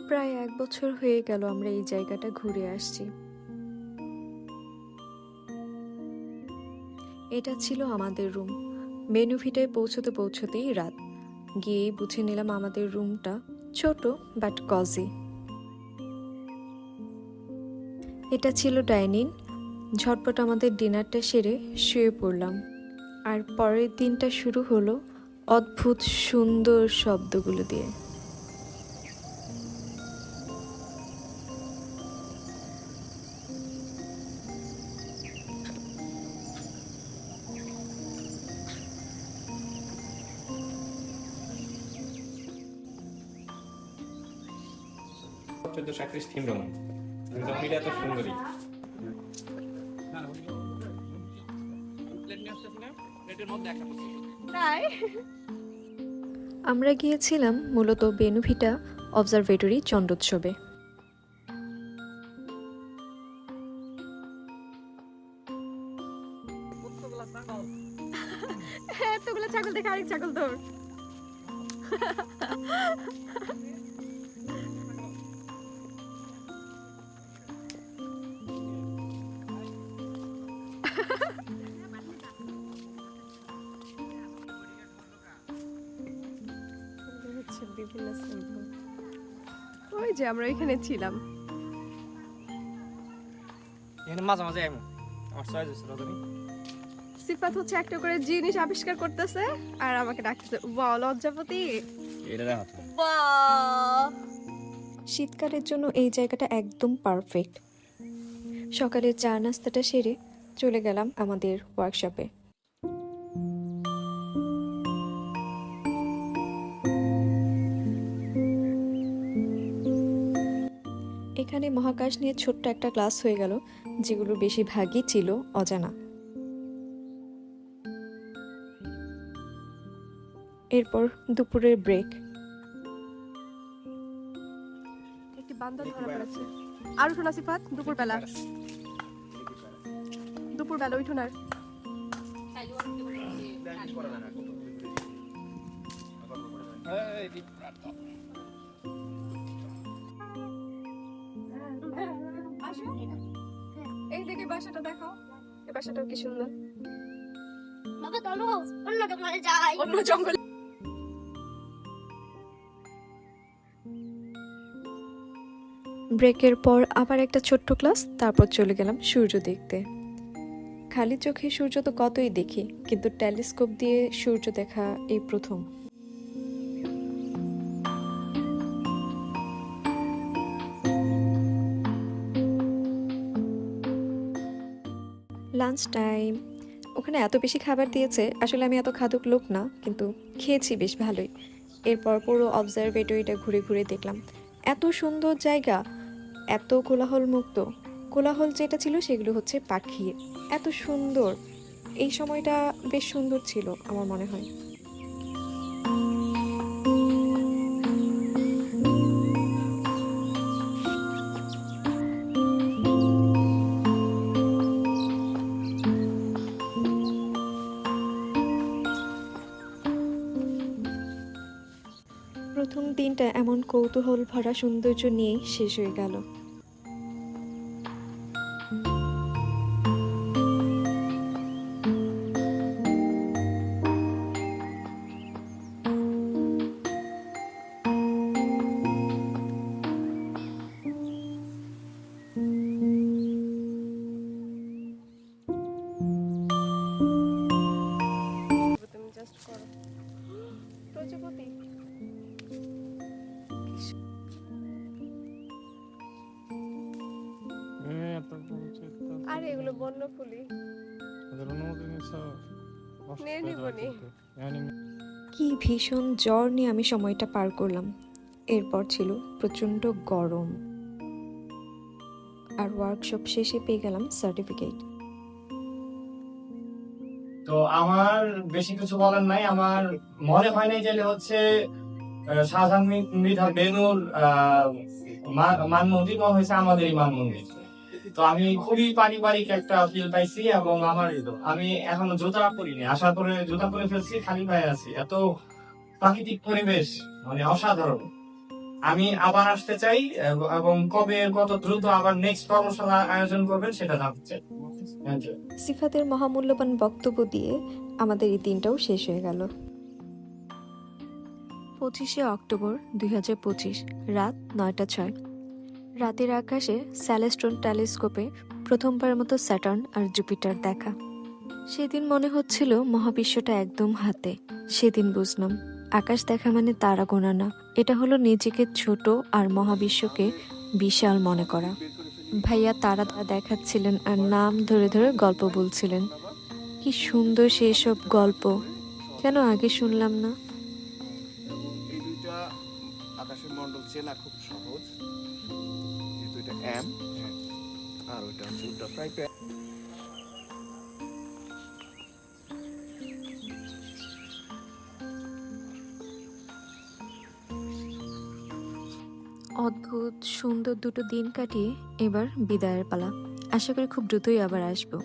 প্রায় 1 বছর হয়ে গেল আমরা এই জায়গাটা ঘুরে আসছি। এটা ছিল আমাদের রুম। বেনুভিটায় পৌঁছতেই রাত। গিয়েই বুঝে নিলাম আমাদের রুমটা ছোট বাট কজি। এটা ছিল ডাইনিং। ঝটপট আমাদের ডিনারটা সেরে শুয়ে পড়লাম। আর পরের দিনটা শুরু হলো অদ্ভুত সুন্দর শব্দগুলো দিয়ে। থিম রোমান মিলে এত সুন্দরী। আমরা গিয়েছিলাম মূলত বেনুভিটা অবজারভেটরি চন্দ্রোৎসবে। এতগুলো ছাগল দেখে আরেক ছাগল ধর। ওই যে আমরা এখানে ছিলাম। এখানে মাঝে মাঝে আইমু আমার চয়েস হইছে রজনী। সিফাত হচ্ছে একটা করে জিনিস আবিষ্কার করতেছে আর আমাকে ডাকতেছে, বাহ লজ্জাপতি। এটা দেখা তো বাহ, শীতকালের জন্য এই জায়গাটা একদম পারফেক্ট। সকালে চা নাস্তাটা সেরে চলে গেলাম আমাদের ওয়ার্কশপে। এখানে মহাকাশ নিয়ে ছোট্ট একটা ক্লাস হয়ে গেল, যেগুলো বেশিরভাগই ছিল অজানা। এরপর দুপুরের ব্রেক। একটি বান্দর ধরা পড়েছে। আর উঠো না সিফাত, দুপুরবেলা উঠো না। এই দেখে বাসাটা দেখো, এই বাসাটাও কি সুন্দর। বাবা চলো অন্য জঙ্গলে যাই। অন্য জঙ্গল। ব্রেকের পর আবার একটা ছোট্ট ক্লাস, তারপর চলে গেলাম সূর্য দেখতে। খালি চোখে সূর্য তো কতই দেখি, কিন্তু টেলিস্কোপ দিয়ে সূর্য দেখা এই প্রথম। Lunch time. ওখানে এত বেশি খাবার দিয়েছে, আসলে আমি এত খাদক লোক না, কিন্তু খেয়েছি বেশ ভালোই। এরপর পুরো অবজারভেটরিটা ঘুরে ঘুরে দেখলাম। এত সুন্দর জায়গা, এত কোলাহল মুক্ত। কোলাহল যেটা ছিল সেগুলো হচ্ছে পাখির। এত সুন্দর, এই সময়টা বেশ সুন্দর ছিল আমার মনে হয়। প্রথম দিনটা এমন কৌতূহল ভরা সৌন্দর্য নিয়েই শেষ হয়ে গেল। তুমি জাস্ট করো প্রজাপতি। আরে এগুলো বন্য ফুলি, নিয়ে নিবনি। কি ভীষণ জ্বর নিয়ে আমি সময়টা পার করলাম। এরপর ছিল প্রচণ্ড গরম, আর ওয়ার্কশপ শেষে পেয়ে গেলাম সার্টিফিকেট। তো আমার বেশি কিছু বলার নাই। আমার মনে হয় নাই যে হচ্ছে শাহজাহান মৃধা বেনুর মানমন্দির মনে হয়েছে আমাদেরই মানমন্দির। তো আমি খুবই পারিবারিক একটা ফিল পাইছি, এবং আমি এখনো জুতা পরিনি, আসার পরে জুতা পরে ফেলছি, খালি পায়ে আছি। এত প্রাকৃতিক পরিবেশ, মানে অসাধারণ। আমি আবার আসতে চাই এবং কবে কত দ্রুত আবার নেক্সট কর্মশালা আয়োজন করবেন সেটা জানতে চাই। Thank you. সিফাতের মহামূল্যবান বক্তব্য দিয়ে আমাদের এই দিনটাও শেষ হয়ে গেল। 25শে অক্টোবর 2025 রাত 9:06। রাতের আকাশে স্যালেস্ট্রন টেলিস্কোপে প্রথমবারের মতো স্যাটার্ন আর জুপিটার দেখা। সেদিন মনে হচ্ছিল মহাবিশ্বটা একদম হাতে। সেদিন বুঝলাম আকাশ দেখা মানে তারা গোনা না, এটা হলো নিজেকে ছোট আর মহাবিশ্বকে বিশাল মনে করা। ভাইয়া তারা দেখাচ্ছিলেন আর নাম ধরে ধরে গল্প বলছিলেন। কি সুন্দর সেসব গল্প, কেন আগে শুনলাম না? এই দুইটা আকাশের মণ্ডল চেনা খুব সহজ, যেহেতু এটা এম আর ওইটা হচ্ছে উল্টা ফ্রাই প্যান। অদ্ভুত সুন্দর দুটো দিন কাটিয়ে এবার বিদায়ের পালা। আশা করি খুব দ্রুতই আবার আসবো।